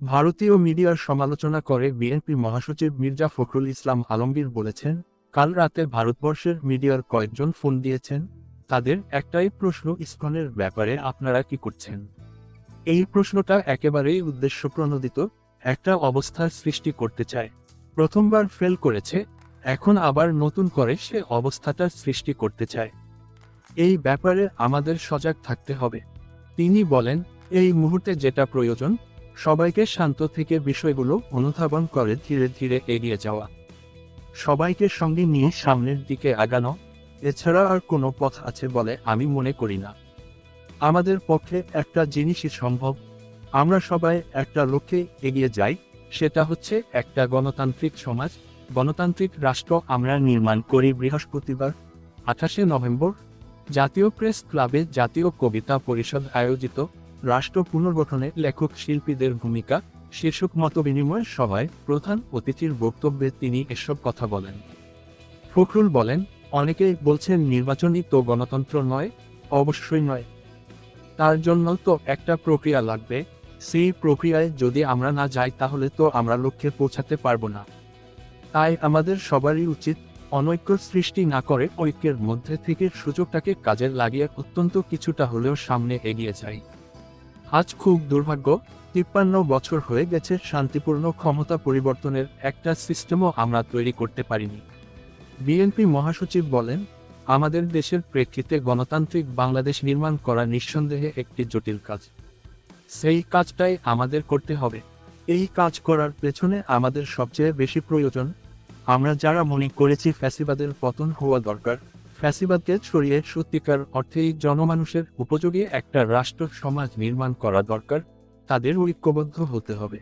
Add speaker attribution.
Speaker 1: ভারতীয় মিডিয়ার সমালোচনা করে বিএনপি মহাসচিব মির্জা ফখরুল ইসলাম আলমগীর বলেছেন, কাল রাতে ভারতবর্ষের মিডিয়ার কয়েকজন ফোন দিয়েছেন, তাদের একটাই প্রশ্ন, ইসকনের ব্যাপারে আপনারা কি করছেন। এই প্রশ্নটা একেবারেই উদ্দেশ্যপ্রণোদিত, একটা অবস্থার সৃষ্টি করতে চায়। প্রথমবার ফেল করেছে, এখন আবার নতুন করে সে অবস্থাটার সৃষ্টি করতে চায়। এই ব্যাপারে আমাদের সজাগ থাকতে হবে। তিনি বলেন, এই মুহূর্তে যেটা প্রয়োজন, সবাইকে শান্ত থেকে বিষয়গুলো অনুধাবন করে ধীরে ধীরে এগিয়ে যাওয়া, সবাইকে সঙ্গে নিয়ে সামনের দিকে আগানো, এছাড়া আর কোনো পথ আছে বলে আমি মনে করি না। আমাদের পক্ষে একটা জিনিসই সম্ভব, আমরা সবাই একটা লক্ষ্যে এগিয়ে যাই, সেটা হচ্ছে একটা গণতান্ত্রিক সমাজ, গণতান্ত্রিক রাষ্ট্র আমরা নির্মাণ করি। বৃহস্পতিবার 28শে নভেম্বর জাতীয় প্রেস ক্লাবে জাতীয় কবিতা পরিষদ আয়োজিত রাষ্ট্র পুনর্গঠনে লেখক শিল্পীদের ভূমিকা শীর্ষক মতবিনিময় সভায় প্রধান অতিথির বক্তব্যে তিনি এসব কথা বলেন। ফখরুল বলেন, অনেকেই বলছেন নির্বাচনই তো গণতন্ত্র নয়। অবশ্যই নয়, তার জন্য তো একটা প্রক্রিয়া লাগবে। সেই প্রক্রিয়ায় যদি আমরা না যাই তাহলে তো আমরা লক্ষ্যে পৌঁছাতে পারবো না। তাই আমাদের সবারই উচিত অনৈক্য সৃষ্টি না করে ঐক্যের মধ্যে থেকে সুযোগটাকে কাজে লাগিয়ে অত্যন্ত কিছুটা হলেও সামনে এগিয়ে যাই। আজ খুব দুর্ভাগ্য, 53 বছর হয়ে গেছে, শান্তিপূর্ণ ক্ষমতা পরিবর্তনের একটা সিস্টেমও আমরা তৈরি করতে পারিনি। বিএনপি মহাসচিব বলেন, আমাদের দেশের প্রেক্ষিতে গণতান্ত্রিক বাংলাদেশ নির্মাণ করা নিঃসন্দেহে একটি জটিল কাজ। সেই কাজটাই আমাদের করতে হবে। এই কাজ করার পেছনে আমাদের সবচেয়ে বেশি প্রয়োজন, আমরা যারা মনে করেছি ফ্যাসিবাদের পতন হওয়া দরকার, ফ্যাসিবাদকে ছড়িয়ে সত্যিকার অর্থেই জনমানুষের উপযোগী একটা রাষ্ট্র সমাজ নির্মাণ করা দরকার, তাদের ঐক্যবদ্ধ হতে হবে।